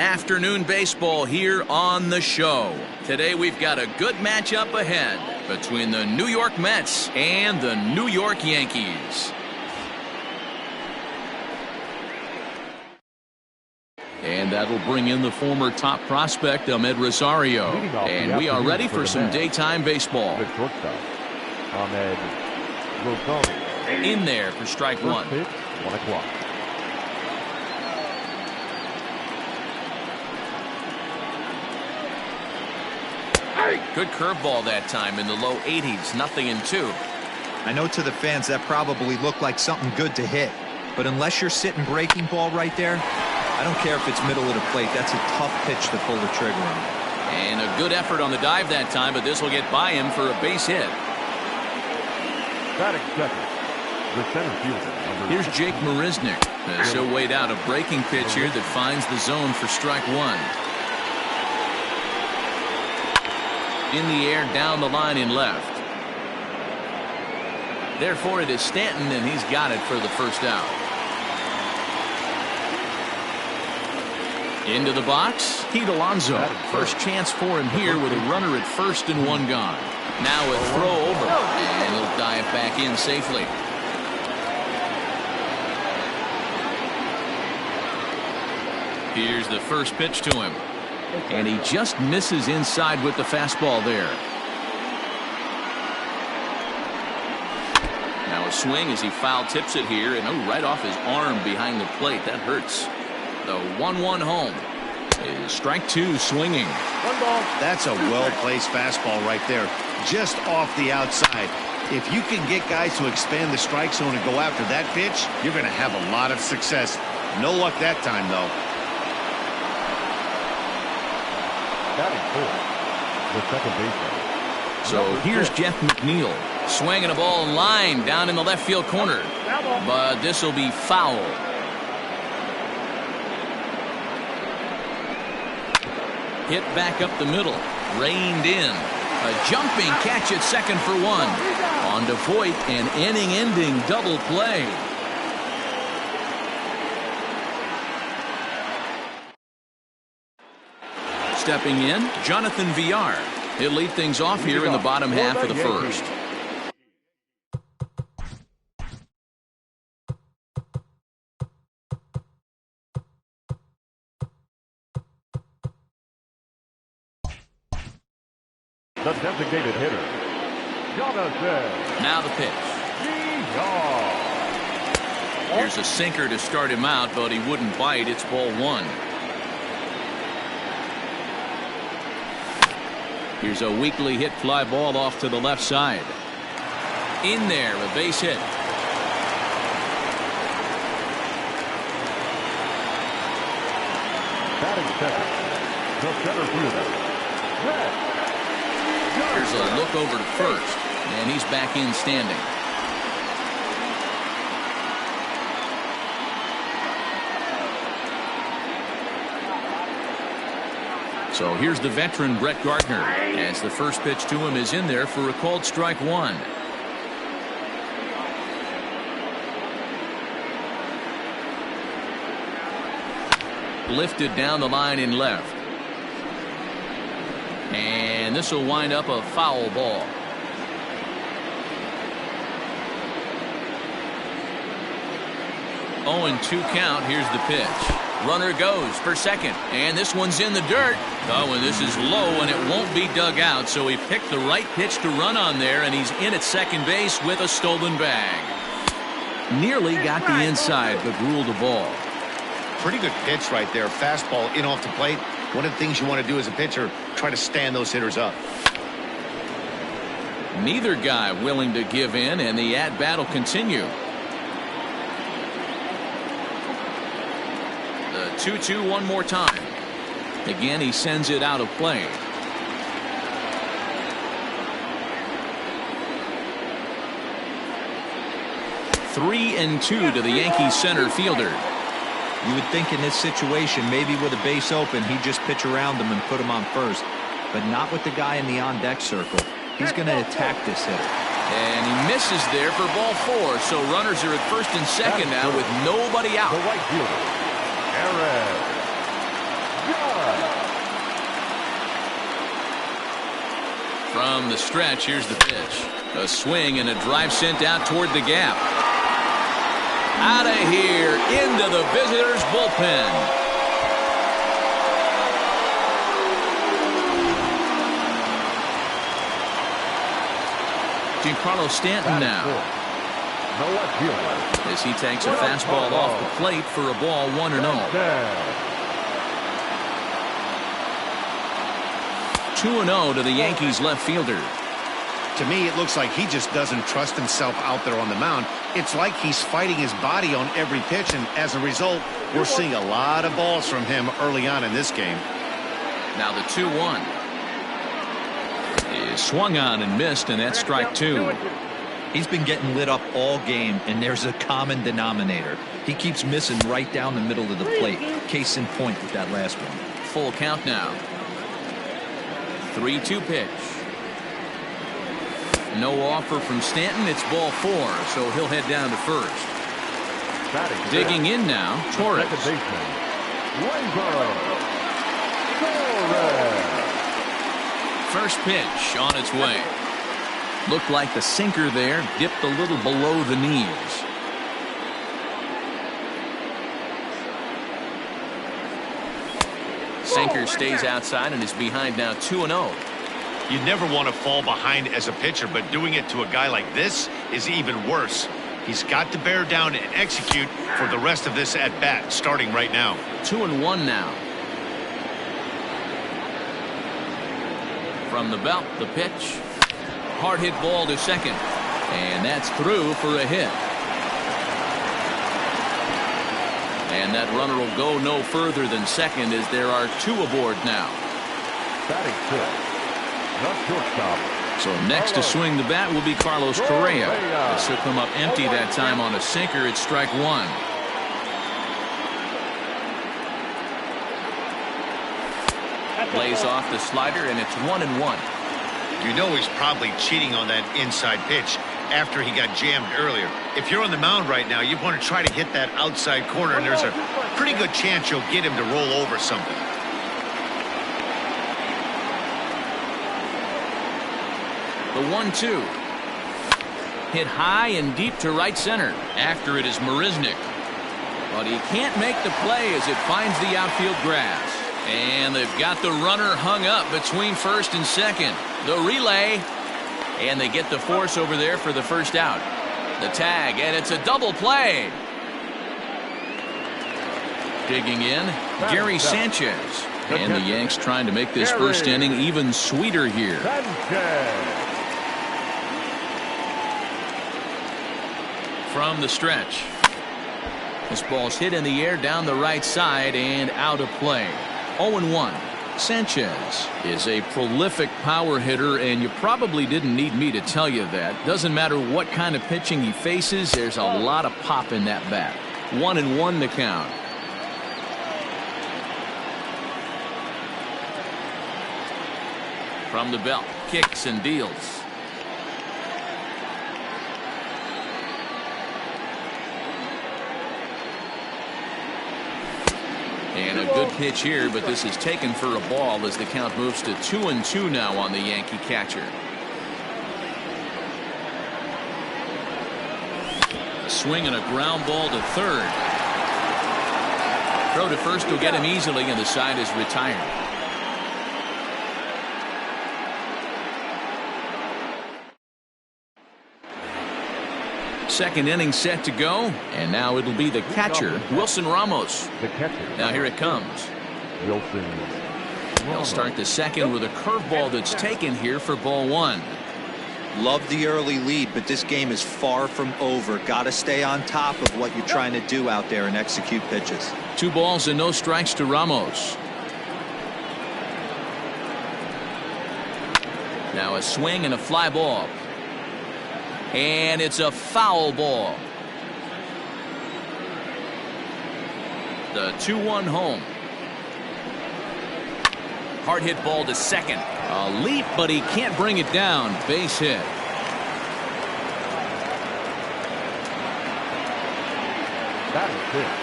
Afternoon baseball here on the show. Today we've got a good matchup ahead between the New York Mets and the New York Yankees. And that'll bring in the former top prospect, Ahmed Rosario. And we are ready for some daytime baseball. In there for strike one. 1 o'clock. Good curveball that time in the low 80s, 0-2. I know to the fans that probably looked like something good to hit, but unless you're sitting breaking ball right there, I don't care if it's middle of the plate. That's a tough pitch to pull the trigger on. And a good effort on the dive that time, but this will get by him for a base hit. Batting second, the center fielder. Here's Jake Marisnick. So weighed out a breaking pitch here that finds the zone for strike one. In the air, down the line in left. Therefore, it is Stanton, and he's got it for the first out. Into the box, Pete Alonso. First chance for him here with a runner at first and one gone. Now a throw over, and he'll dive back in safely. Here's the first pitch to him. And he just misses inside with the fastball there. Now a swing as he foul tips it here, and right off his arm behind the plate. That hurts. The 1-1 home is strike two swinging. One ball. That's a well-placed fastball right there, just off the outside. If you can get guys to expand the strike zone and go after that pitch, you're going to have a lot of success. No luck that time, though. Batting fourth, the second baseman. So here's Jeff McNeil swinging a ball line down in the left field corner, but this will be foul. Hit back up the middle, reined in. A jumping catch at second for one. On to Voit, an inning-ending double play. Stepping in, Jonathan Villar. He'll lead things off here in the bottom half of the first. The designated hitter, Jonathan. Now the pitch. Here's a sinker to start him out, but he wouldn't bite. It's ball one. Here's a weakly hit fly ball off to the left side. In there, a base hit. Batting second, the center fielder, Here's a look over to first, and he's back in standing. So here's the veteran Brett Gardner, as the first pitch to him is in there for a called strike one. Lifted down the line in left. And this will wind up a foul ball. Oh, and 2 count. Here's the pitch. Runner goes for second, and this one's in the dirt. Oh, and this is low, and it won't be dug out, so he picked the right pitch to run on there, and he's in at second base with a stolen bag. Nearly got the inside, but ruled the ball. Pretty good pitch right there. Fastball in off the plate. One of the things you want to do as a pitcher, try to stand those hitters up. Neither guy willing to give in, and the at-bat will continue. The 2-2 one more time. Again, he sends it out of play. Three and 2 to the Yankees center fielder. You would think in this situation, maybe with a base open, he'd just pitch around him and put him on first. But not with the guy in the on-deck circle. He's going to attack this hitter. And he misses there for ball 4. So runners are at first and second now with nobody out. the right fielder, Aaron. From the stretch, here's the pitch. A swing and a drive sent out toward the gap. Out of here, into the visitors' bullpen. Giancarlo Stanton now, as he takes a fastball off the plate for a ball 1-0. 2-0 to the Yankees left fielder. To me, it looks like he just doesn't trust himself out there on the mound. It's like he's fighting his body on every pitch, and as a result, we're seeing a lot of balls from him early on in this game. Now the 2-1 is swung on and missed, and that's strike 2. He's been getting lit up all game, and there's a common denominator. He keeps missing right down the middle of the plate. Case in point with that last one. Full count now. 3-2 pitch. No offer from Stanton. It's ball 4, so he'll head down to first. Digging in now, Torres. First pitch on its way. Looked like the sinker there dipped a little below the knees. Sinker stays outside and is behind now 2-0. You never want to fall behind as a pitcher, but doing it to a guy like this is even worse. He's got to bear down and execute for the rest of this at bat, starting right now. 2-1 now. From the belt, the pitch. Hard hit ball to second. And that's through for a hit. And that runner will go no further than second as there are 2 aboard now. Batting fifth. So next to swing the bat will be Carlos Correa. This will come up empty that time on a sinker. It's strike 1. Lays off the slider, and it's 1-1. You know he's probably cheating on that inside pitch after he got jammed earlier. If you're on the mound right now, you want to try to hit that outside corner, and there's a pretty good chance you'll get him to roll over something. The 1-2. Hit high and deep to right center. After it is Marisnick. But he can't make the play as it finds the outfield grass. And they've got the runner hung up between first and second. The relay. And they get the force over there for the first out. The tag, and it's a double play. Digging in, Gary Sanchez. And the Yanks trying to make this first inning even sweeter here. From the stretch. This ball's hit in the air down the right side and out of play. 0-1. Sanchez is a prolific power hitter, and you probably didn't need me to tell you that. Doesn't matter what kind of pitching he faces, there's a lot of pop in that bat. 1-1 the count. From the belt, kicks and deals. And a good pitch here, but this is taken for a ball as the count moves to 2-2 now on the Yankee catcher. A swing and a ground ball to third. Throw to first will get him easily, and the side is retired. Second inning set to go, and now it'll be the catcher, Wilson Ramos. The catcher. Now here it comes. Wilson. They'll start the second with a curveball that's taken here for ball 1. Love the early lead, but this game is far from over. Got to stay on top of what you're trying to do out there and execute pitches. 2 balls and no strikes to Ramos. Now a swing and a fly ball. And it's a foul ball. The 2-1 home. Hard hit ball to second. A leap, but he can't bring it down. Base hit. Batting fifth.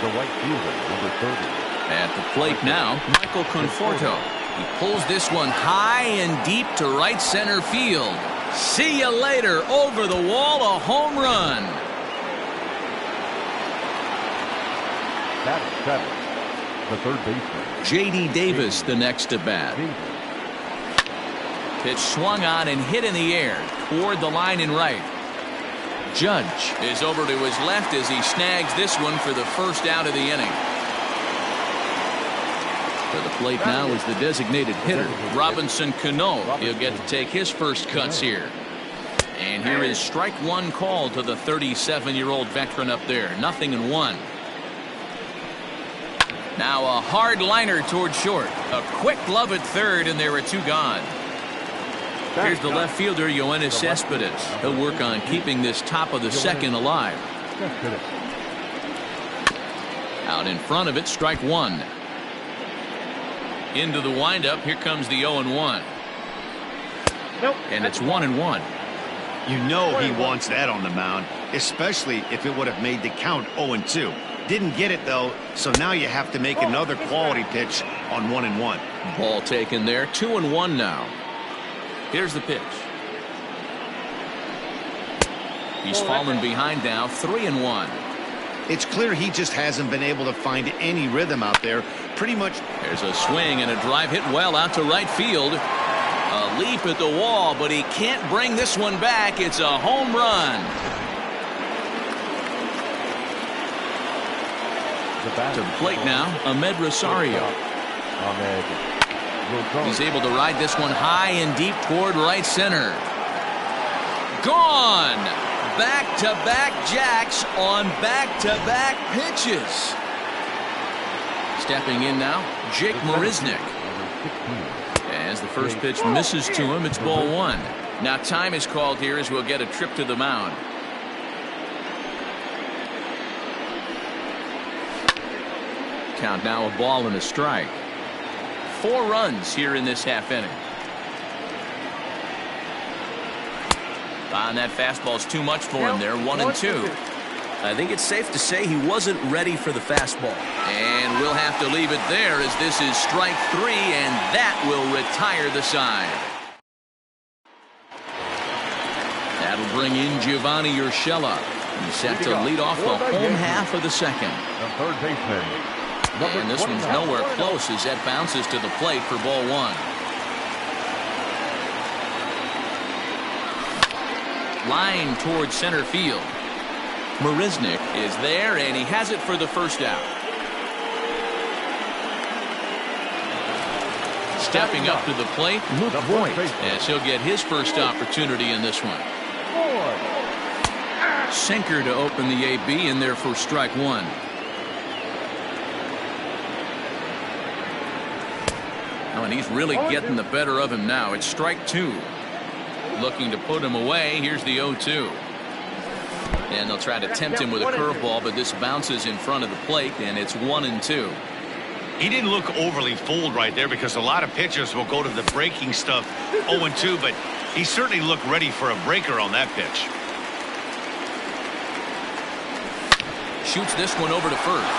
The right fielder, number 30. At the plate now, Michael Conforto. He pulls this one high and deep to right center field. See you later. Over the wall, a home run. Batting seventh, the third baseman. J.D. Davis, the next at bat. Pitch swung on and hit in the air toward the line and right. Judge is over to his left as he snags this one for the first out of the inning. To the plate now is the designated hitter, Robinson Cano. He'll get to take his first cuts here. And here is strike one called to the 37-year-old veteran up there. 0-1. Now a hard liner toward short. A quick glove at third, and there are two gone. Here's the left fielder, Yoenis Cespedes. He'll work on keeping this top of the second alive. Out in front of it, strike one. Into the windup, here comes the 0-1. And it's 1-1. You know he wants that on the mound, especially if it would have made the count 0-2. Didn't get it, though, so now you have to make another quality pitch on 1-1. Ball taken there, 2-1 now. Here's the pitch. He's fallen behind now, 3-1. It's clear he just hasn't been able to find any rhythm out there. Pretty much. There's a swing and a drive hit well out to right field. A leap at the wall, but he can't bring this one back. It's a home run. To the plate now, Ahmed Rosario. He's able to ride this one high and deep toward right center. Gone! Back-to-back jacks on back-to-back pitches. Stepping in now, Jake Marisnick. As the first pitch misses to him, it's ball one. Now time is called here as we'll get a trip to the mound. Count now a ball and a strike. 4 runs here in this half inning. That fastball's too much for him there. 1-2. I think it's safe to say he wasn't ready for the fastball. And we'll have to leave it there as this is strike 3, and that will retire the side. That'll bring in Giovanni Urshela. He's set to lead off the home half of the second. The third baseman. And this one's nowhere close as that bounces to the plate for ball one. Line towards center field. Marisnick is there, and he has it for the first out. Stepping up to the plate, Luke Voigt, as he'll get his first opportunity in this one. Sinker to open the AB in there for strike one. Oh, and he's really getting the better of him now. It's strike two. Looking to put him away. Here's the 0-2. And they'll try to tempt him with a curveball, but this bounces in front of the plate, and it's 1-2. He didn't look overly fooled right there because a lot of pitchers will go to the breaking stuff 0-2, but he certainly looked ready for a breaker on that pitch. Shoots this one over to first.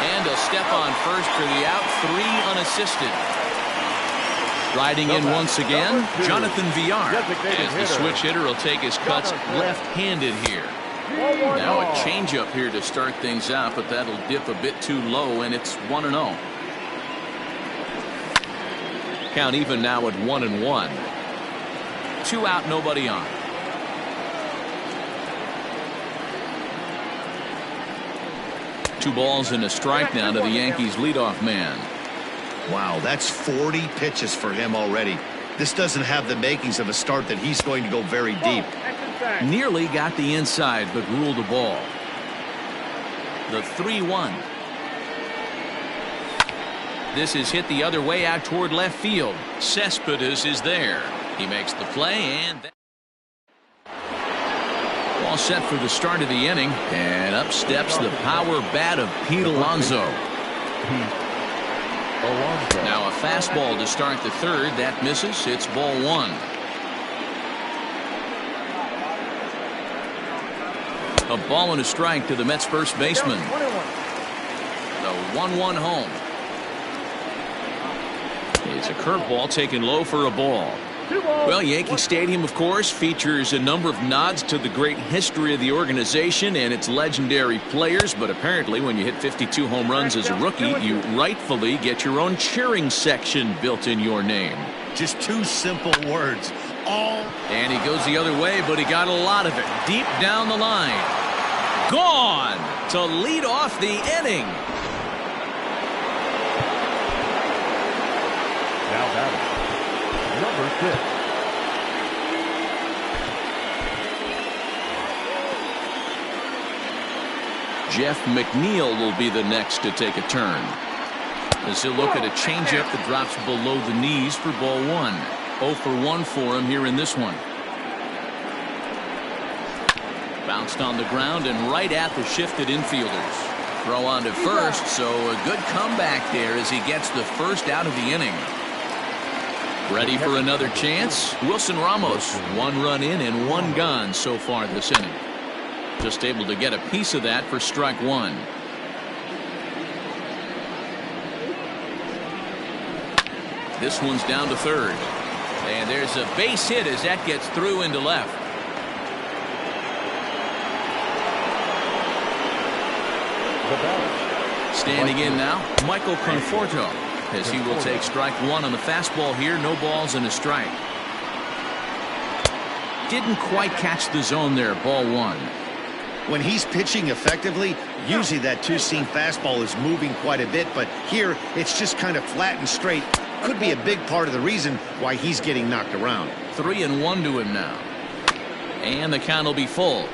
And a step on first for the out, 3 unassisted. Riding in once again, Jonathan Villar, as the switch hitter will take his cuts left-handed here. Now a changeup here to start things out, but that'll dip a bit too low, and it's 1-0. Count even now at 1-1. 2 out, nobody on. Two balls and a strike now to the Yankees leadoff man. Wow, that's 40 pitches for him already. This doesn't have the makings of a start that he's going to go very deep. Nearly got the inside, but ruled the ball. The 3-1. This is hit the other way out toward left field. Cespedes is there. He makes the play, and all set for the start of the inning. And up steps the power bat of Pete Alonso. Now a fastball to start the third. That misses. It's ball one. A ball and a strike to the Mets first baseman. The 1-1 home. It's a curveball taken low for a ball. Well, Yankee Stadium, of course, features a number of nods to the great history of the organization and its legendary players, but apparently when you hit 52 home runs as a rookie, you rightfully get your own cheering section built in your name. Just two simple words. All. And he goes the other way, but he got a lot of it deep down the line. Gone to lead off the inning. Now batting, number 6. Jeff McNeil will be the next to take a turn. As he'll look at a changeup that drops below the knees for ball 1. 0 for 1 for him here in this one. Bounced on the ground and right at the shifted infielders. Throw on to first, so a good comeback there as he gets the first out of the inning. Ready for another chance? Wilson Ramos, 1 run in and 1 gone so far this inning. Just able to get a piece of that for strike 1. This one's down to third. And there's a base hit as that gets through into left. Standing in now, Michael Conforto, as he will take strike 1 on the fastball here. No balls and a strike. Didn't quite catch the zone there. Ball 1. When he's pitching effectively, usually that two-seam fastball is moving quite a bit, but here it's just kind of flat and straight. Could be a big part of the reason why he's getting knocked around. 3-1 to him now. And the count will be full.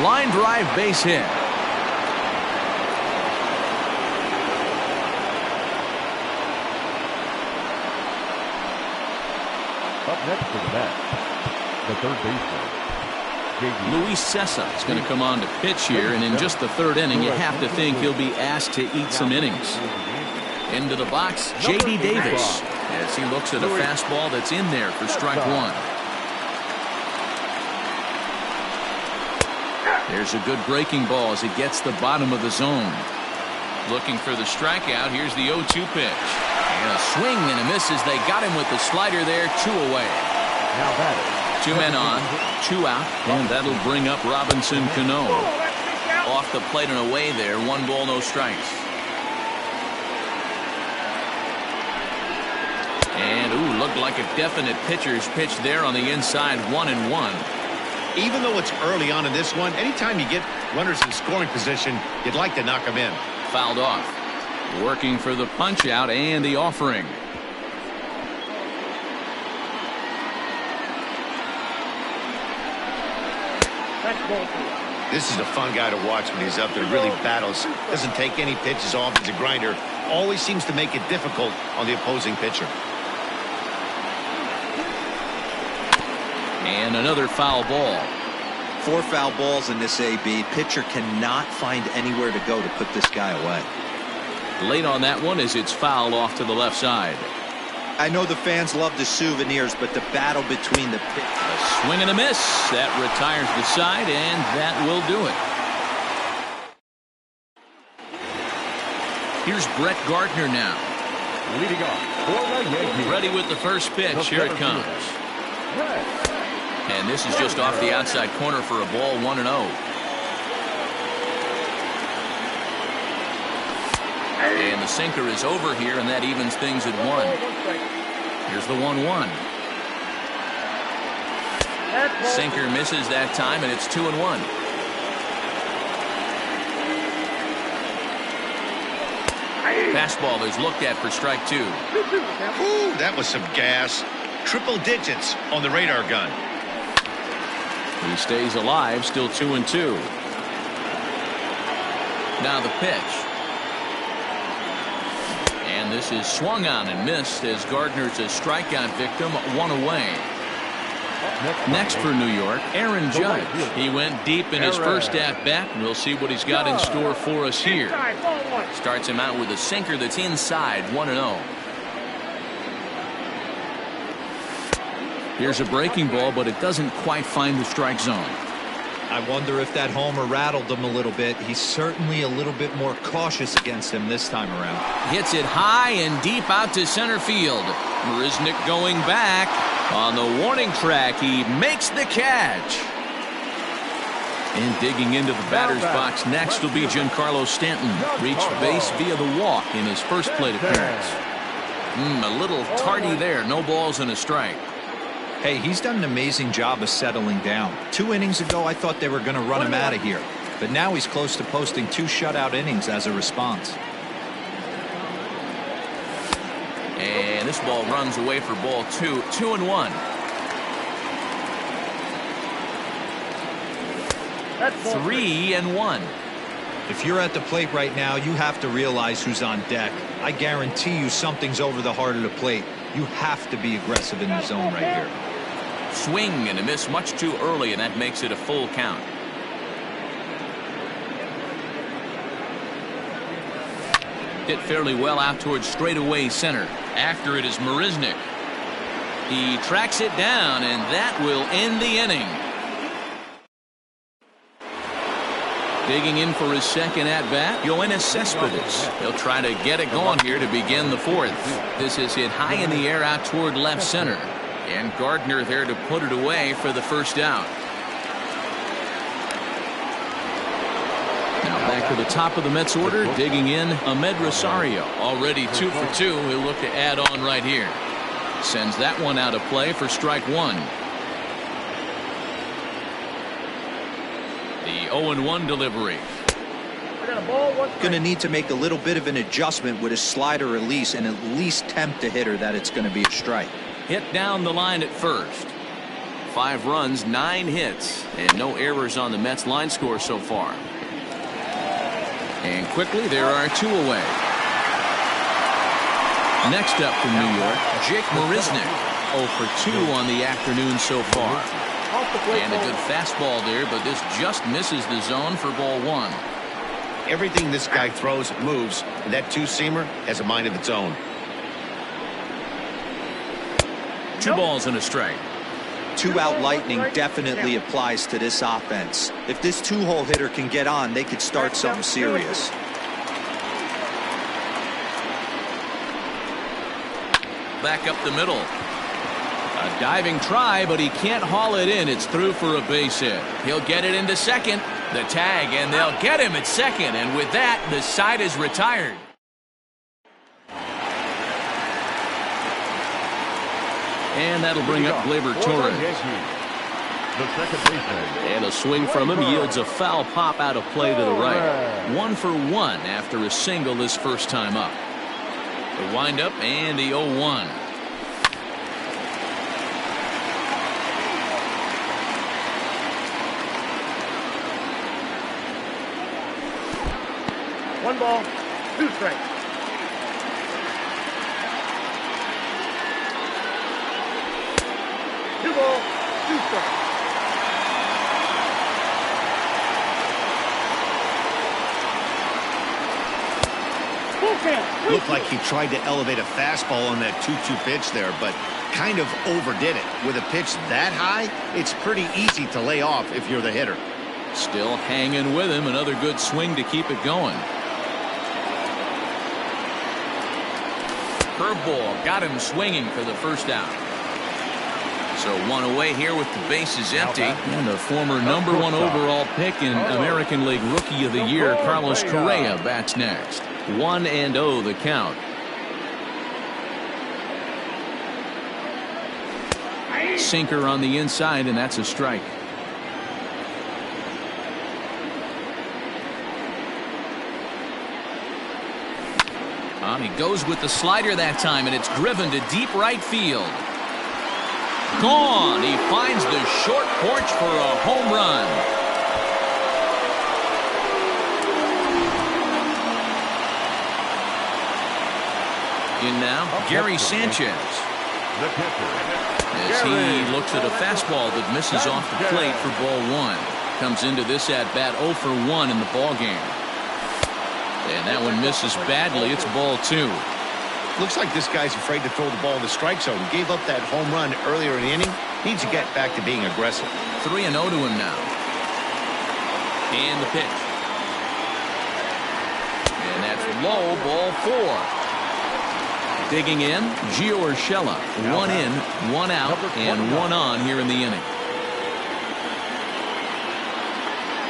Line drive base hit. Up next to the bat, the third baseman, Luis Cessa is going to come on to pitch here, and in just the third inning, you have to think he'll be asked to eat some innings. Into the box, J.D. Davis, as he looks at a fastball that's in there for strike 1. There's a good breaking ball as it gets the bottom of the zone. Looking for the strikeout. Here's the 0-2 pitch. And a swing and a miss as they got him with the slider there. 2 away. now batting. 2 men on, 2 out, and that'll bring up Robinson Cano. Off the plate and away there. 1 ball, no strikes. And, ooh, looked like a definite pitcher's pitch there on the inside. 1-1. Even though it's early on in this one, anytime you get runners in scoring position, you'd like to knock them in. Fouled off. Working for the punch out and the offering. This is a fun guy to watch when he's up there. Really battles. Doesn't take any pitches off. He's a grinder. Always seems to make it difficult on the opposing pitcher. And another foul ball. 4 foul balls in this AB. Pitcher cannot find anywhere to go to put this guy away. Late on that one as it's fouled off to the left side. I know the fans love the souvenirs, but the battle between the pitch. A swing and a miss. That retires the side, and that will do it. Here's Brett Gardner now. Leading off for the Yankees. Ready with the first pitch. Here it comes. And this is just off the outside corner for a ball. 1-0. And the sinker is over here, and that evens things at 1. Here's the 1-1. Sinker misses that time, and it's 2-1. Fastball is looked at for strike 2. Ooh, that was some gas. Triple digits on the radar gun. He stays alive, still 2-2. Now the pitch. And this is swung on and missed as Gardner's a strikeout victim. 1 away. Next for New York, Aaron Judge. He went deep in his first at-bat. We'll see what he's got in store for us here. Starts him out with a sinker that's inside. 1-0. Here's a breaking ball, but it doesn't quite find the strike zone. I wonder if that homer rattled him a little bit. He's certainly a little bit more cautious against him this time around. Hits it high and deep out to center field. Marisnick going back. On the warning track, he makes the catch. And digging into the batter's box next will be Giancarlo Stanton. Reached base via the walk in his first plate appearance. A little tardy there. No balls and a strike. Hey, he's done an amazing job of settling down. 2 innings ago, I thought they were going to run him out of here. But now he's close to posting 2 shutout innings as a response. And this ball runs away for ball 2. 2-1. That's 3-1. If you're at the plate right now, you have to realize who's on deck. I guarantee you something's over the heart of the plate. You have to be aggressive in the zone right here. Swing and a miss much too early, and that makes it a full count. Hit fairly well out towards straightaway center. After it is Marisnick. He tracks it down, and that will end the inning. Digging in for his second at-bat, Yoenis Cespedes. He'll try to get it going here to begin the 4th. This is hit high in the air out toward left center. And Gardner there to put it away for the first out. Now back to the top of the Mets order, digging in, Ahmed Rosario. Already 2 for 2. He'll look to add on right here. Sends that one out of play for strike 1. The 0-1 delivery. Going to need to make a little bit of an adjustment with his slider release and at least tempt the hitter that it's going to be a strike. Hit down the line at first. 5 runs, 9 hits, and no errors on the Mets line score so far. And quickly there are 2 away. Next up from New York, Jake Marisnick. 0 for 2 on the afternoon so far. And a good fastball there, but this just misses the zone for ball 1. Everything this guy throws moves, and that 2-seamer has a mind of its own. 2 balls and a strike. 2-out lightning definitely applies to this offense. If this 2-hole hitter can get on, they could start something serious. Back up the middle. A diving try, but he can't haul it in. It's through for a base hit. He'll get it into second. The tag, and they'll get him at second. And with that, the side is retired. And that'll bring up Gleyber Torres. And a swing from him yields a foul pop out of play to the right. 1 for 1 after a single this first time up. The windup and the 0-1. One ball, 2 strikes. Two balls, 2 strikes. Looked like he tried to elevate a fastball on that 2-2 pitch there, but kind of overdid it. With a pitch that high, it's pretty easy to lay off if you're the hitter. Still hanging with him. Another good swing to keep it going. Curveball got him swinging for the first out. So 1 away here with the bases empty. And the former #1 overall pick in American League Rookie of the Year, Carlos Correa, bats next. 1-0 the count. Sinker on the inside, and that's a strike. He goes with the slider that time, and it's driven to deep right field. Gone. He finds the short porch for a home run. In now, Gary Sanchez. As he looks at a fastball that misses off the plate for ball 1. Comes into this at-bat 0 for 1 in the ball game. And that one misses badly. It's ball 2. Looks like this guy's afraid to throw the ball in the strike zone. Gave up that home run earlier in the inning. Needs to get back to being aggressive. 3-0 to him now. And the pitch. And that's low, ball 4. Digging in, Gio Urshela. 1 in, 1 out, and 1 on here in the inning.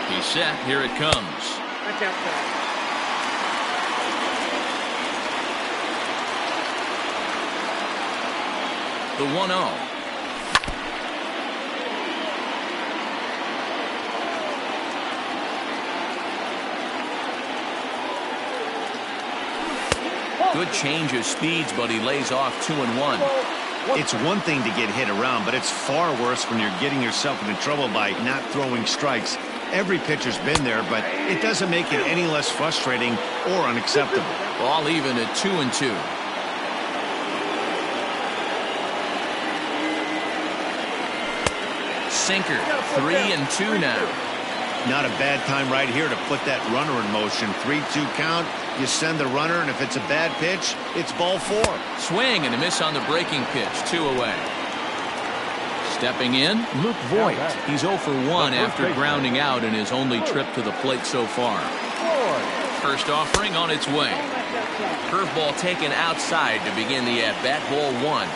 He's set. Here it comes. That's outside. The 1-0. Good change of speeds, but he lays off 2-1. It's one thing to get hit around, but it's far worse when you're getting yourself into trouble by not throwing strikes. Every pitcher's been there, but it doesn't make it any less frustrating or unacceptable. Ball even at 2-2. Sinker, 3-2 now. Not a bad time right here to put that runner in motion. 3-2 count. You send the runner, and if it's a bad pitch, it's ball 4. Swing and a miss on the breaking pitch. 2 away. Stepping in, Luke Voigt. He's 0 for 1 after grounding out in his only trip to the plate so far. First offering on its way. Curveball taken outside to begin the at-bat. Ball 1.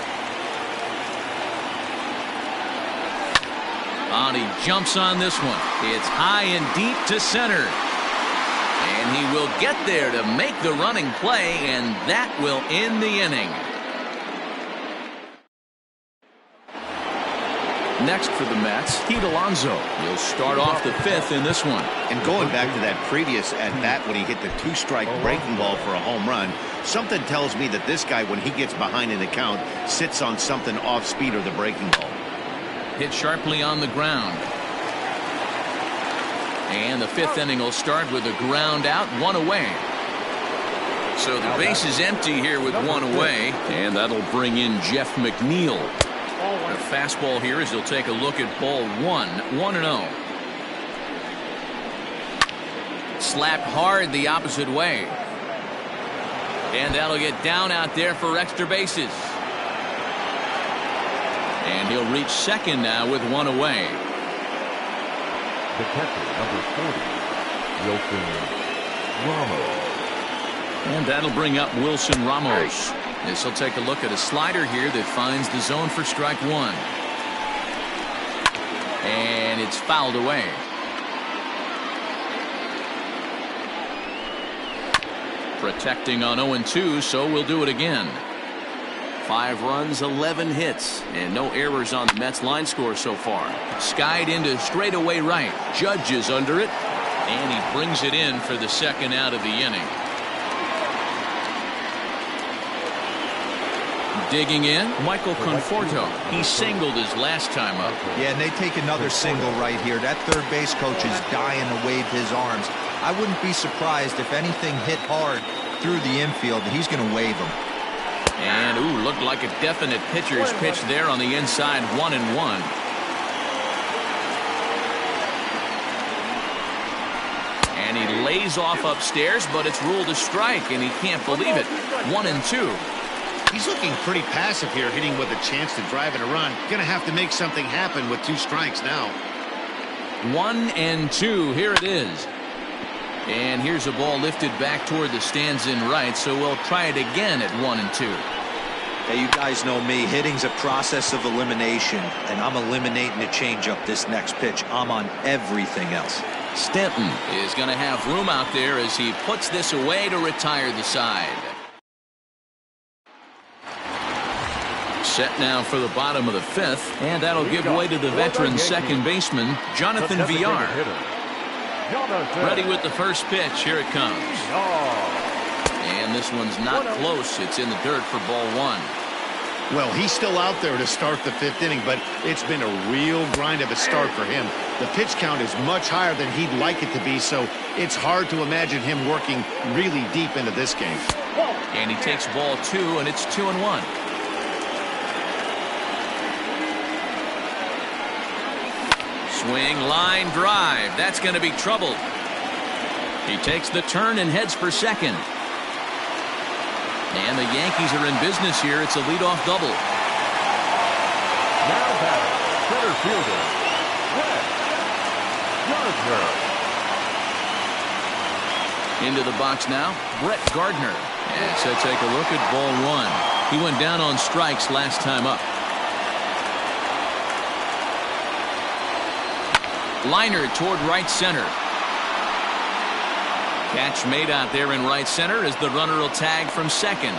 And he jumps on this one. It's high and deep to center. And he will get there to make the running play, and that will end the inning. Next for the Mets, Pete Alonso. He'll start off the 5th in this one. And going back to that previous at-bat when he hit the 2-strike breaking ball for a home run, something tells me that this guy, when he gets behind in the count, sits on something off-speed or the breaking ball. Hit sharply on the ground. And the 5th inning will start with a ground out, 1 away. So the base is empty here with 1 away, and that'll bring in Jeff McNeil. A fastball here as he'll take a look at ball 1, 1-0. Slapped hard the opposite way. And that'll get down out there for extra bases. And he'll reach second now with 1 away. The catcher, number 40, Wilson Ramos. And that'll bring up Wilson Ramos. This will take a look at a slider here that finds the zone for strike 1. And it's fouled away. Protecting on 0-2, so we'll do it again. 5 runs, 11 hits, and no errors on the Mets line score so far. Skied into straightaway right. Judge is under it, and he brings it in for the 2nd out of the inning. Digging in, Michael Conforto. He singled his last time up. Yeah, and they take another single right here. That third base coach is dying to wave his arms. I wouldn't be surprised if anything hit hard through the infield. He's going to wave them. And, ooh, looked like a definite pitcher's pitch there on the inside, 1-1. And he lays off upstairs, but it's ruled a strike, and he can't believe it. 1-2. He's looking pretty passive here, hitting with a chance to drive in a run. Gonna have to make something happen with 2 strikes now. 1-2. Here it is. And here's a ball lifted back toward the stands in right, so we'll try it again at 1-2. Hey, you guys know me. Hitting's a process of elimination, and I'm eliminating the changeup this next pitch. I'm on everything else. Stanton is going to have room out there as he puts this away to retire the side. Set now for the bottom of the 5th, and that'll give way to the veteran second baseman, Jonathan Villar. Ready with the first pitch. Here it comes. And this one's not close. It's in the dirt for ball 1. Well, he's still out there to start the 5th inning, but it's been a real grind of a start for him. The pitch count is much higher than he'd like it to be, so it's hard to imagine him working really deep into this game. And he takes ball 2, and it's 2-1. Swing, line drive. That's going to be trouble. He takes the turn and heads for second. And the Yankees are in business here. It's a leadoff double. Now batting, center fielder, Wes Gardner. Into the box now, Brett Gardner. And so take a look at ball one. He went down on strikes last time up. Liner toward right center. Catch made out there in right center as the runner will tag from second.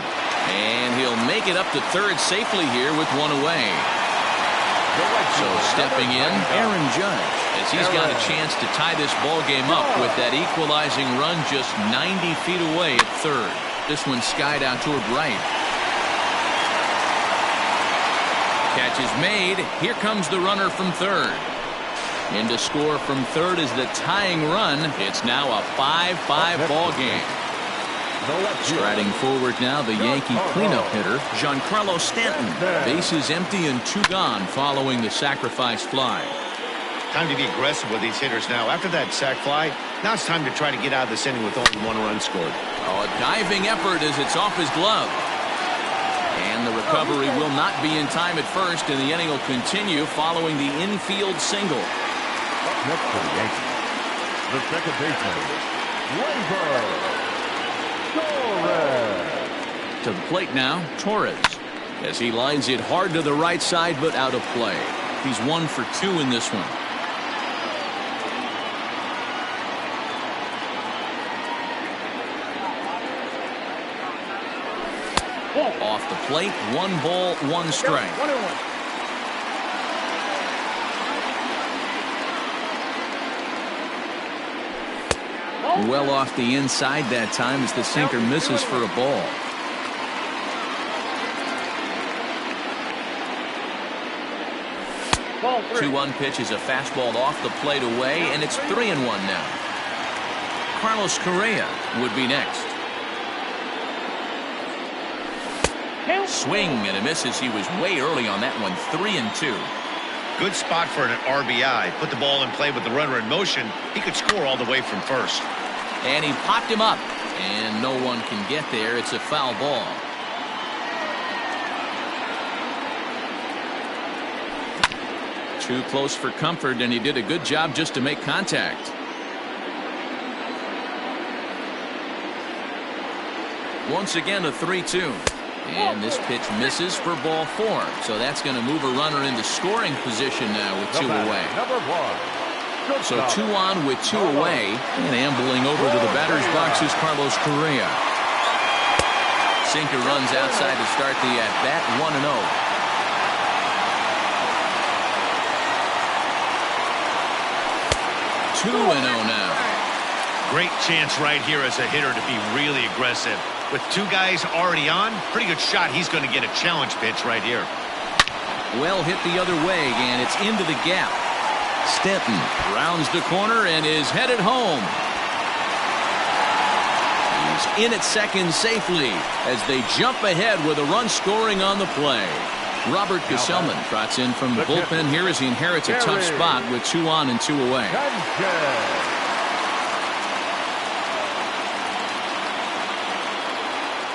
And he'll make it up to third safely here with one away. So stepping in, Aaron Judge, as he's got a chance to tie this ball game up with that equalizing run just 90 feet away at third. This one skied out toward right. Catch is made. Here comes the runner from third. In to score from third is the tying run. It's now a 5-5 ball game. Striding forward now, the Yankee cleanup hitter, Giancarlo Stanton. Bases empty and 2 gone following the sacrifice fly. Time to be aggressive with these hitters now. After that sac fly, now it's time to try to get out of this inning with only 1 run scored. Oh, a diving effort as it's off his glove. And the recovery will not be in time at first, and the inning will continue following the infield single. Next for the Yankees, the second baseman, Torres. To the plate now, Torres, as he lines it hard to the right side, but out of play. He's 1 for 2 in this one. Off the plate, 1 ball, 1 strike. Well off the inside that time as the sinker misses for a ball. Ball 2-1 pitch is a fastball off the plate away, and it's 3-1 now. Carlos Correa would be next. Swing and a miss as he was way early on that one. 3-2. Good spot for an RBI. Put the ball in play with the runner in motion. He could score all the way from first. And he popped him up, and no one can get there. It's a foul ball. Too close for comfort, and he did a good job just to make contact. Once again, a 3-2. And this pitch misses for ball 4. So that's going to move a runner into scoring position now with 2 away. Number 1. So 2 on with 2 away. And ambling over to the batter's box is Carlos Correa. Sinker runs outside to start the at-bat. 1-0. 2-0 now. Great chance right here as a hitter to be really aggressive. With 2 guys already on, pretty good shot. He's going to get a challenge pitch right here. Well hit the other way, and it's into the gap. Stanton rounds the corner and is headed home. He's in at second safely as they jump ahead with a run scoring on the play. Robert Gesellman trots in from the bullpen here as he inherits a tough spot with 2 on and 2 away.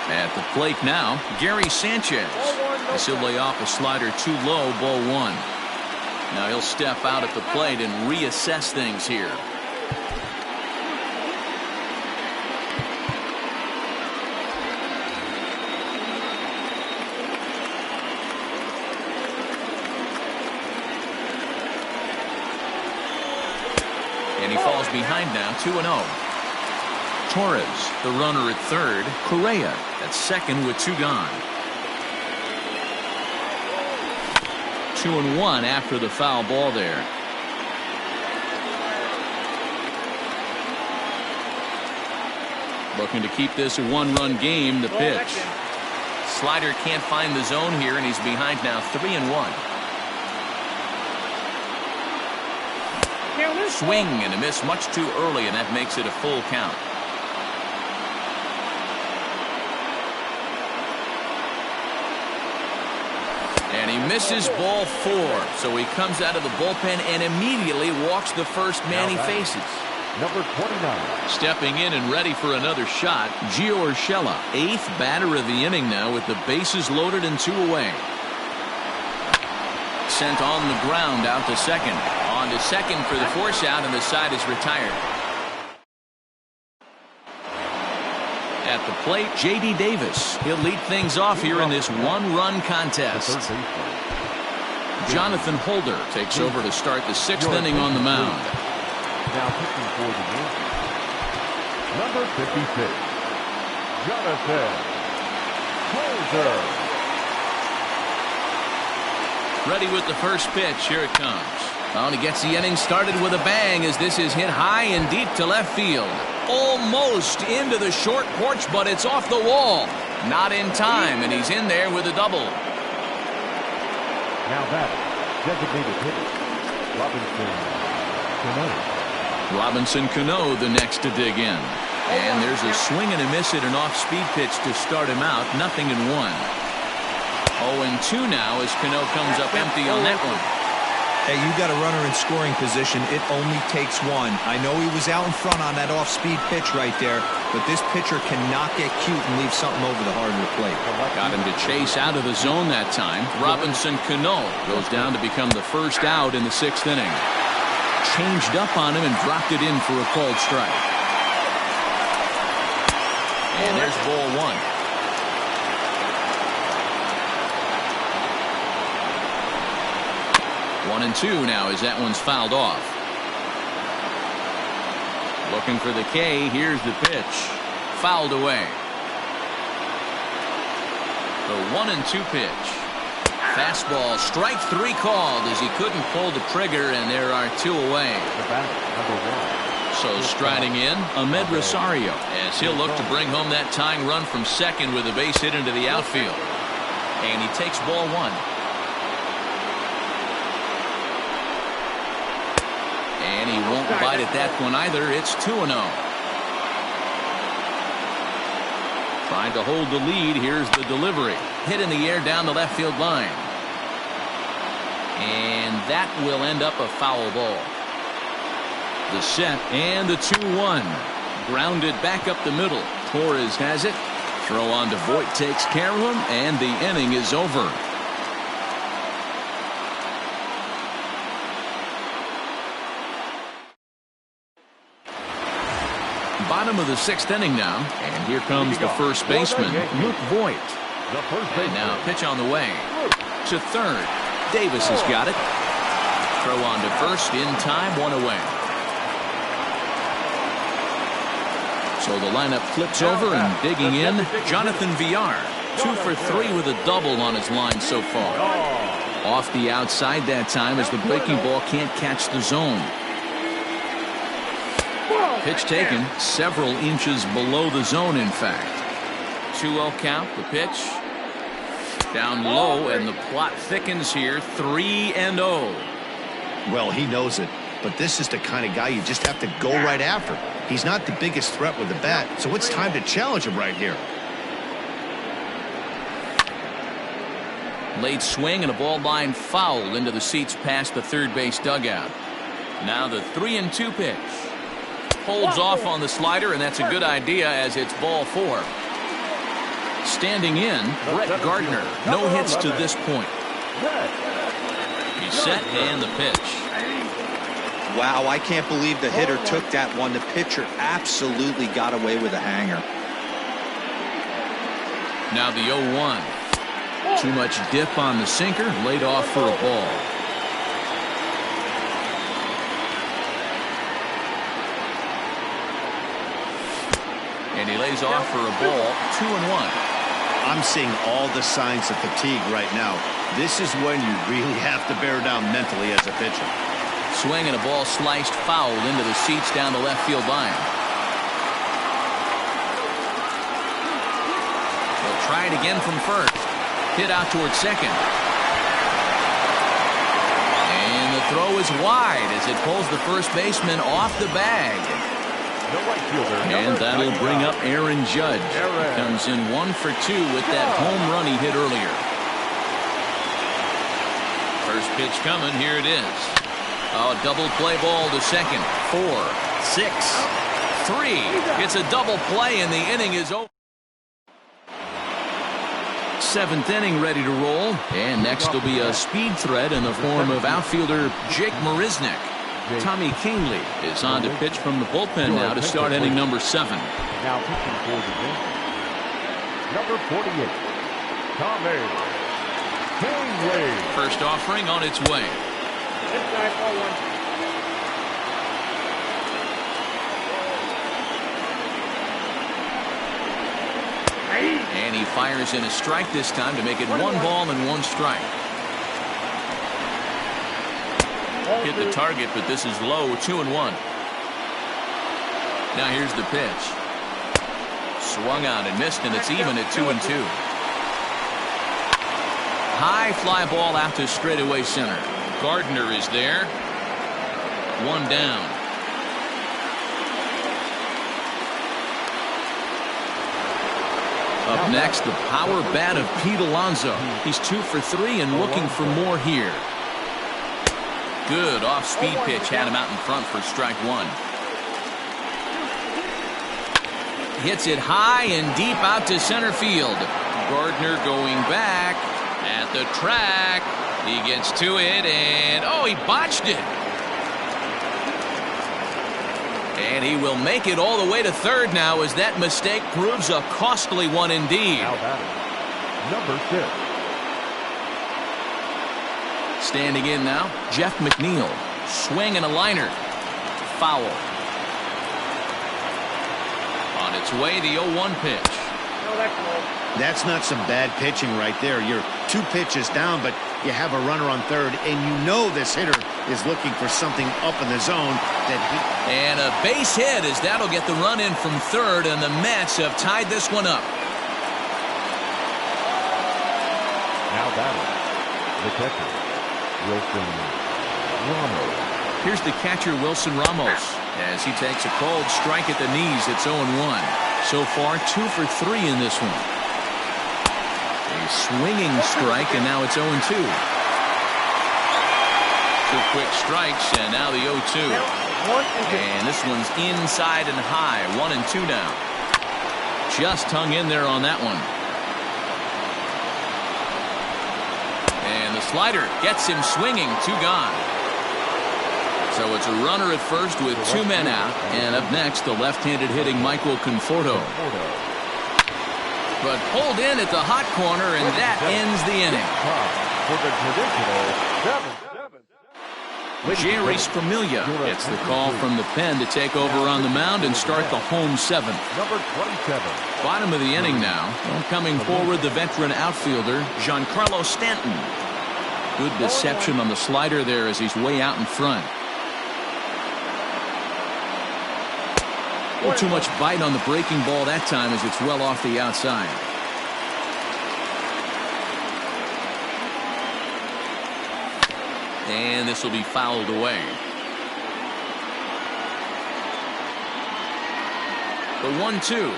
At the plate now, Gary Sanchez. As he'll lay off a slider too low, ball 1. Now he'll step out at the plate and reassess things here. And he falls behind now, 2-0. Torres, the runner at third. Correa at second with 2 gone. 2-1 after the foul ball there. Looking to keep this a 1-run game. The pitch. Slider can't find the zone here, and he's behind now, 3-1. Swing and a miss much too early, and that makes it a full count. And he misses ball 4. So he comes out of the bullpen and immediately walks the first man he faces. Number 29. Stepping in and ready for another shot, Gio Urshela, 8th batter of the inning now with the bases loaded and 2 away. Sent on the ground out to second. On to second for the force out, and the side is retired. At the plate, J.D. Davis. He'll lead things off here in this one-run contest. Jonathan Holder takes over to start the 6th inning on the mound. Now pitching for the Yankees, number 56, Jonathan Holder. Ready with the first pitch. Here it comes. Oh, and he gets the inning started with a bang as this is hit high and deep to left field. Almost into the short porch, but it's off the wall. Not in time, and he's in there with a double. Now that designated hitter, Robinson Cano, the next to dig in. And there's a swing and a miss at an off-speed pitch to start him out. 0-1. 0-2 now as Cano comes up empty on that one. Hey, you got a runner in scoring position. It only takes one. I know he was out in front on that off-speed pitch right there, but this pitcher cannot get cute and leave something over the hard plate. Got him to chase out of the zone that time. Robinson Cano goes down to become the first out in the 6th inning. Changed up on him and dropped it in for a called strike. And there's ball 1. 1-2 now as that one's fouled off. Looking for the K. Here's the pitch. Fouled away. The 1-2 pitch. Fastball, strike 3 called as he couldn't pull the trigger, and there are 2 away. So striding in, Ahmed Rosario, as he'll look to bring home that tying run from second with a base hit into the outfield. And he takes ball 1. And he won't bite at that one either. It's 2-0. Trying to hold the lead. Here's the delivery. Hit in the air down the left field line. And that will end up a foul ball. The set and the 2-1. Grounded back up the middle. Torres has it. Throw on to Voit takes care of him, and the inning is over. Bottom of the 6th inning now, and here comes the first baseman, Luke Voit. And now pitch on the way to third. Davis has got it. Throw on to first in time, 1 away. So the lineup flips over and digging in, Jonathan Villar. 2 for 3 with a double on his line so far. Off the outside that time as the breaking ball can't catch the zone. Pitch taken several inches below the zone, in fact. 2-0 count, the pitch. Down low, and the plot thickens here, 3-0. Well, he knows it, but this is the kind of guy you just have to go right after. He's not the biggest threat with the bat, so it's time to challenge him right here. Late swing and a ball line foul into the seats past the third base dugout. Now the 3-2 pitch. Holds off on the slider, and that's a good idea as it's ball 4. Standing in, Brett Gardner. No hits to this point. He's set and the pitch. Wow, I can't believe the hitter took that one. The pitcher absolutely got away with a hanger. Now the 0-1. Too much dip on the sinker, laid off for a ball. And he lays off for a ball, 2-1. I'm seeing all the signs of fatigue right now. This is when you really have to bear down mentally as a pitcher. Swing and a ball sliced foul into the seats down the left field line. They'll try it again from first. Hit out towards second. And the throw is wide as it pulls the first baseman off the bag. And that'll bring up Aaron Judge. He comes in 1 for 2 with that home run he hit earlier. First pitch coming. Here it is. Oh, double play ball to second. 4, 6, 3. It's a double play, and the inning is over. 7th inning ready to roll. And next will be a speed threat in the form of outfielder Jake Marisnick. Tommy Kingley is on to pitch from the bullpen now to start inning number 7. Now pitching for the Yankees, Number 48, Tommy Kingsley. First offering on its way. Inside, ball 1. And he fires in a strike this time to make it 1 ball and 1 strike. Hit the target, but this is low, 2-1. Now here's the pitch. Swung out and missed, and it's even at 2-2. High fly ball out to straightaway center. Gardner is there. 1 down. Up next, the power bat of Pete Alonso. He's 2 for 3 and looking for more here. Good off-speed pitch had him out in front for strike 1. Hits it high and deep out to center field. Gardner going back at the track. He gets to it and he botched it. And he will make it all the way to third now as that mistake proves a costly one indeed. Now batting, number 6. Standing in now, Jeff McNeil. Swing and a liner. Foul. On its way, the 0-1 pitch. No, that's low. That's not some bad pitching right there. You're 2 pitches down, but you have a runner on third, and you know this hitter is looking for something up in the zone that he... And a base hit as that'll get the run in from third, and the Mets have tied this one up. Now batting, the catcher, Wilson Ramos. Here's the catcher, Wilson Ramos, as he takes a cold strike at the knees. It's 0-1. So far, 2 for 3 in this one. A swinging strike, and now it's 0-2. 2 quick strikes, and now the 0-2. And this one's inside and high. 1-2 now. Just hung in there on that one. And the slider gets him swinging. 2 gone. So it's a runner at first with 2 men out. And up next, the left-handed hitting Michael Conforto. But pulled in at the hot corner, and that ends the inning. For the traditional 7-7. Jerry Familia gets the call from the pen to take over on the mound and start the home 7th. Number 27. Bottom of the inning now. Coming forward, the veteran outfielder, Giancarlo Stanton. Good deception on the slider there as he's way out in front. A little too much bite on the breaking ball that time as it's well off the outside. And this will be fouled away. The 1-2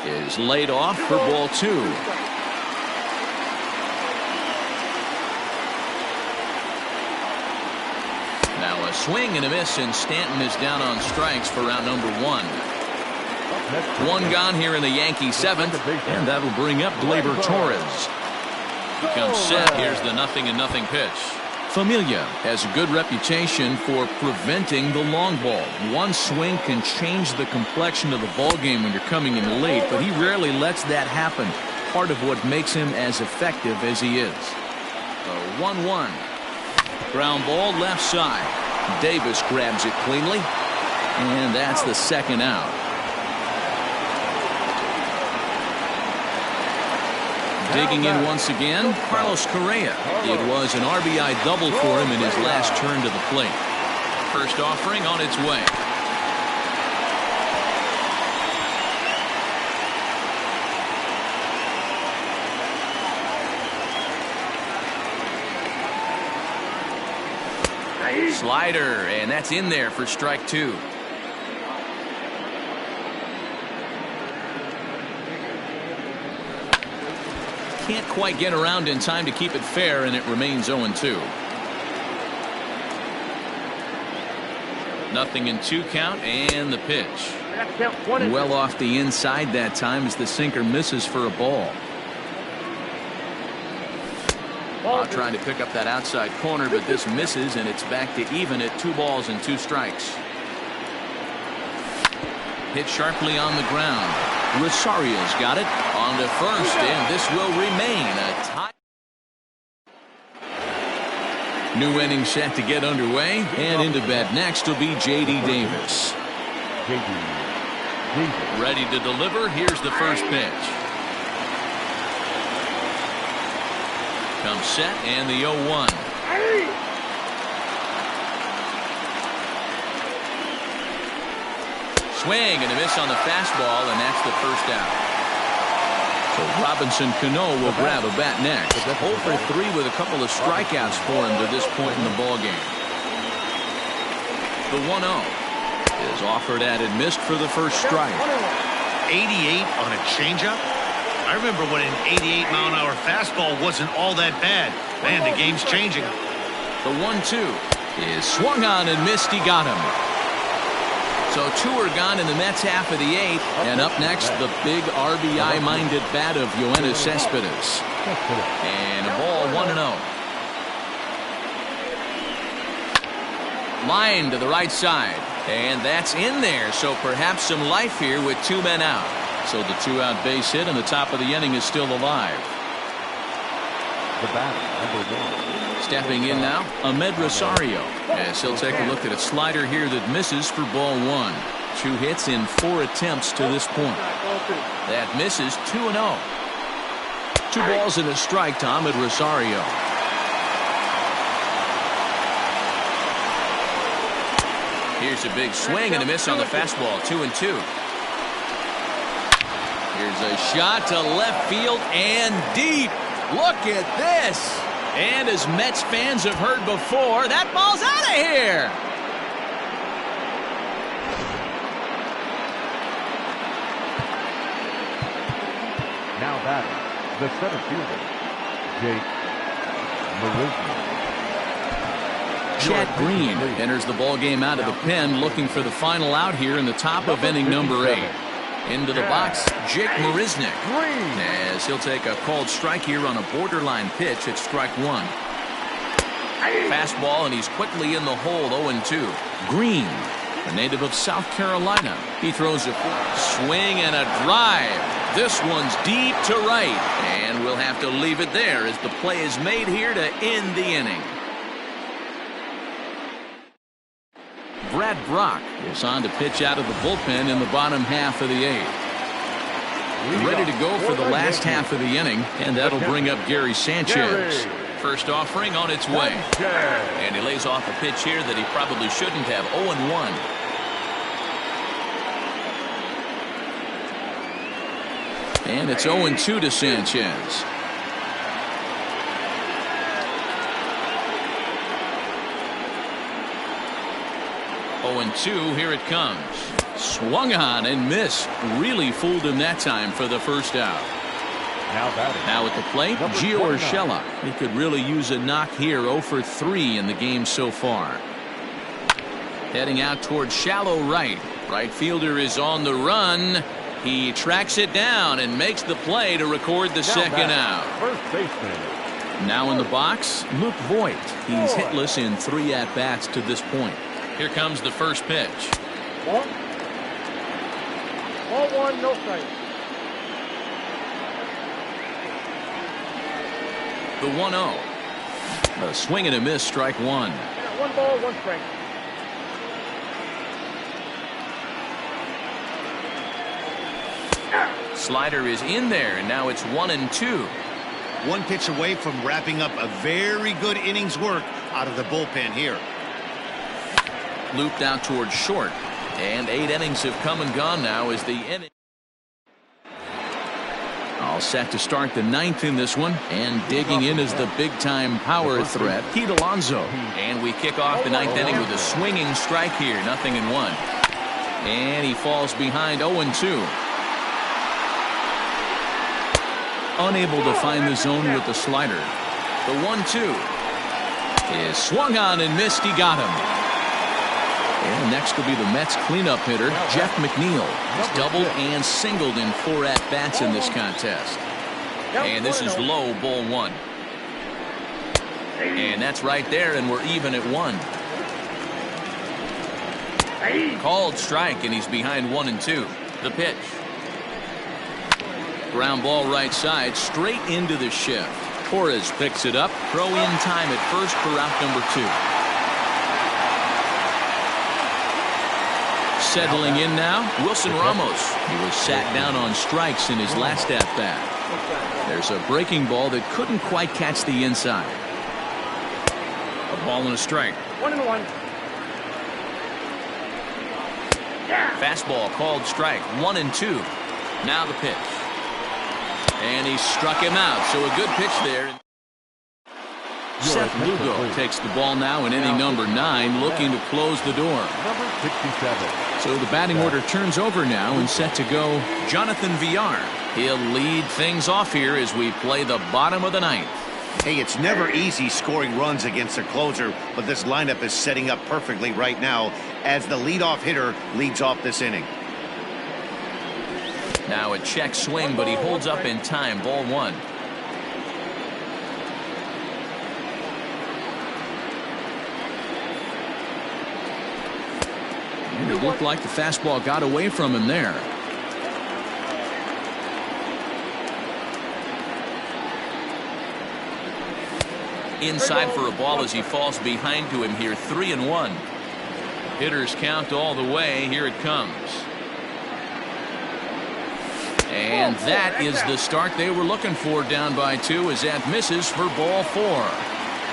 is laid off for ball 2. Now a swing and a miss, and Stanton is down on strikes for round number 1. 1 gone here in the Yankee 7th, and that'll bring up Gleyber Torres. He comes set. Here's the 0-0 pitch. Familia has a good reputation for preventing the long ball. One swing can change the complexion of the ball game when you're coming in late, but he rarely lets that happen. Part of what makes him as effective as he is. The 1-1. Ground ball left side. Davis grabs it cleanly, and that's the 2nd out. Digging in once again, Carlos Correa. It was an RBI double for him in his last turn to the plate. First offering on its way. Slider, and that's in there for strike 2. Can't quite get around in time to keep it fair, and it remains 0-2. 0-2 count, and the pitch. Well off the inside that time as the sinker misses for a ball. Trying to pick up that outside corner, but this misses, and it's back to even at 2 balls and 2 strikes. Hit sharply on the ground. Rosario's got it on down to first, and this will remain a tie. New inning set to get underway, and into bat next will be J.D. Davis. Ready to deliver. Here's the first pitch. Comes set, and the 0-1. Swing and a miss on the fastball, and that's the first out. So Robinson Cano will grab a bat next. 0 for 3 with a couple of strikeouts for him to this point in the ballgame. The 1-0 is offered at and missed for the first strike. 88 on a changeup? I remember when an 88-mile-an-hour fastball wasn't all that bad. Man, the game's changing. The 1-2 is swung on and missed. He got him. So 2 are gone in the Mets half of the 8th. And up next, the big RBI-minded bat of Yoenis Cespedes. And a ball 1-0. Line to the right side. And that's in there. So perhaps some life here with 2 men out. So the 2-out base hit, and the top of the inning is still alive. The batter, number 1. Stepping in now, Ahmed Rosario, as he'll take a look at a slider here that misses for ball 1. 2 hits in 4 attempts to this point. That misses. 2-0. 2 balls and a strike to Ahmed Rosario. Here's a big swing and a miss on the fastball. 2-2. Here's a shot to left field and deep. Look at this. And as Mets fans have heard before, that ball's out of here. Now batting, the center fielder, Jake Marisnick. Chad Green enters the ball game out of the pen, looking for the final out here in the top of inning number 8. Into the box, Jake Marisnick, as he'll take a called strike here on a borderline pitch at strike 1. Fastball, and he's quickly in the hole. 0-2. Green, a native of South Carolina. He throws a swing and a drive. This one's deep to right, and we'll have to leave it there as the play is made here to end the inning. Brad Brock is on to pitch out of the bullpen in the bottom half of the 8th. Ready to go for the last half of the inning, and that'll bring up Gary Sanchez. First offering on its way. And he lays off a pitch here that he probably shouldn't have. 0-1. And it's 0-2 to Sanchez. 0-2, here it comes. Swung on and missed. Really fooled him that time for the first out. Now at the plate, Gio Urshela. He could really use a knock here. 0 for 3 in the game so far. Heading out towards shallow right. Right fielder is on the run. He tracks it down and makes the play to record the second out. First baseman. Now in the box, Luke Voigt. He's hitless in 3 at-bats to this point. Here comes the first pitch. Ball 1, no strike. The 1-0. A swing and a miss, strike 1. 1 ball, 1 strike. Slider is in there, and now it's 1-2. 1 pitch away from wrapping up a very good innings work out of the bullpen here. Looped out towards short, and 8 innings have come and gone now as the inning. All set to start the 9th in this one, and digging in is the big-time power threat, Pete Alonso. And we kick off the 9th inning with a swinging strike here, 0-1. And he falls behind. 0-2. Unable to find the zone with the slider. The 1-2 is swung on and missed. He got him. And next will be the Mets cleanup hitter, Jeff McNeil. He's doubled and singled in 4 at-bats in this contest. And this is low, ball 1. And that's right there, and we're even at 1. Called strike, and he's behind 1-2. The pitch. Ground ball right side, straight into the shift. Torres picks it up. Throw in time at first for out number 2. Settling in now, Wilson Ramos. He was sat down on strikes in his last at-bat. There's a breaking ball that couldn't quite catch the inside. A ball and a strike. 1-1. Fastball called strike. 1-2. Now the pitch. And he struck him out, so a good pitch there. Seth Lugo takes the ball now in inning number 9, looking to close the door. Number 67. So the batting order turns over now and set to go Jonathan Villar. He'll lead things off here as we play the bottom of the 9th. Hey, it's never easy scoring runs against a closer, but this lineup is setting up perfectly right now as the leadoff hitter leads off this inning. Now a check swing, but he holds up in time. Ball 1. It looked like the fastball got away from him there. Inside for a ball as he falls behind to him here. 3-1. Hitters count all the way. Here it comes. And that is the start they were looking for, down by 2, as that misses for ball 4.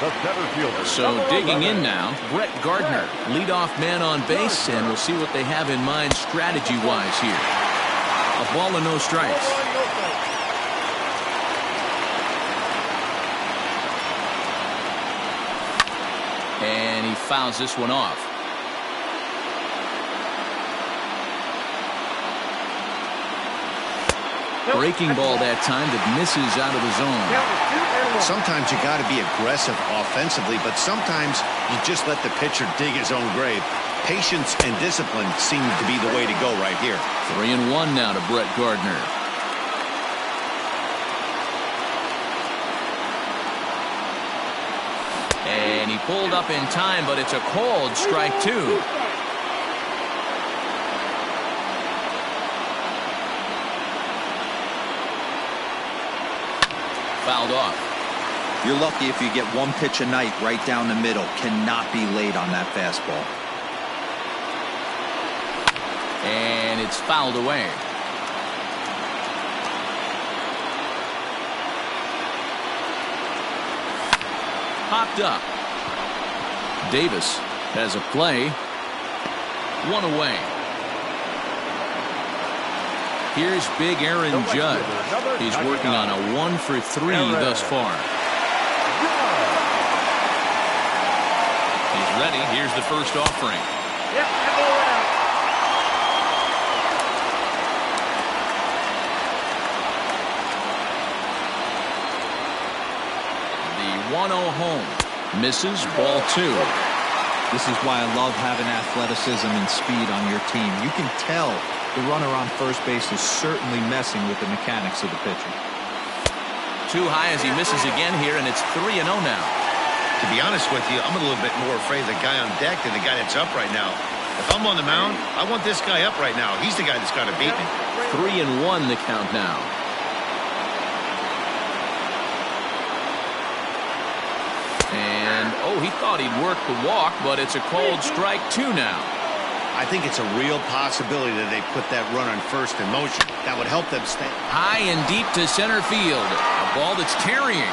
The center fielder. So digging in now, Brett Gardner, leadoff man on base, and we'll see what they have in mind strategy-wise here. A ball and no strikes. And he fouls this one off. Breaking ball that time that misses out of the zone. Sometimes you got to be aggressive offensively, but sometimes you just let the pitcher dig his own grave. Patience and discipline seem to be the way to go right here. 3-1 now to Brett Gardner. And he pulled up in time, but it's a called strike 2. Fouled off. You're lucky if you get one pitch a night right down the middle. Cannot be late on that fastball. And it's fouled away. Popped up. Davis has a play. 1 away. Here's big Aaron Judge. He's working on a 1 for 3 thus far. He's ready. Here's the first offering. The 1-0 home. Misses. Ball 2. This is why I love having athleticism and speed on your team. You can tell the runner on first base is certainly messing with the mechanics of the pitcher. Too high as he misses again here, and it's 3-0 now. To be honest with you, I'm a little bit more afraid of the guy on deck than the guy that's up right now. If I'm on the mound, I want this guy up right now. He's the guy that's got to beat me. 3-1 the count now. And, oh, he thought he'd work the walk, but it's a called strike 2 now. I think it's a real possibility that they put that runner on first in motion. That would help them stay high and deep to center field. A ball that's tarrying.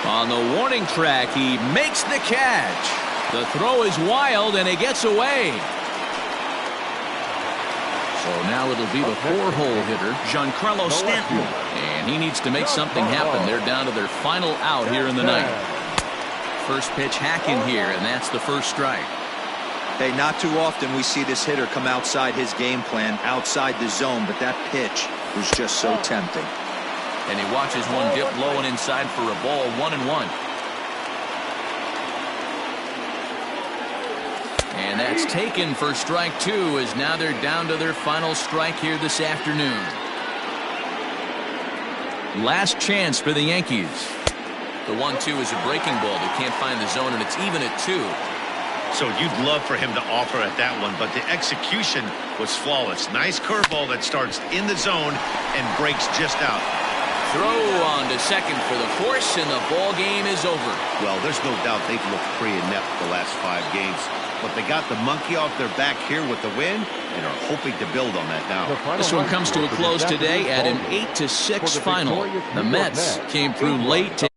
On the warning track, he makes the catch. The throw is wild, and it gets away. So now it'll be the 4-hole hitter, Giancarlo Stanton. And he needs to make something happen. They're down to their final out here in the 9th. First pitch hacking here, and that's the first strike. Hey, not too often we see this hitter come outside his game plan, outside the zone, but that pitch was just so tempting. And he watches one dip low and inside for a ball. 1-1. And that's taken for strike 2, as now they're down to their final strike here this afternoon. Last chance for the Yankees. The 1-2 is a breaking ball. They can't find the zone, and it's even at 2. So you'd love for him to offer at that one, but the execution was flawless. Nice curveball that starts in the zone and breaks just out. Throw on to second for the force, and the ball game is over. Well, there's no doubt they've looked pretty inept the last 5 games, but they got the monkey off their back here with the win and are hoping to build on that now. This one comes to a close today at an 8-6 final. The Mets came through late to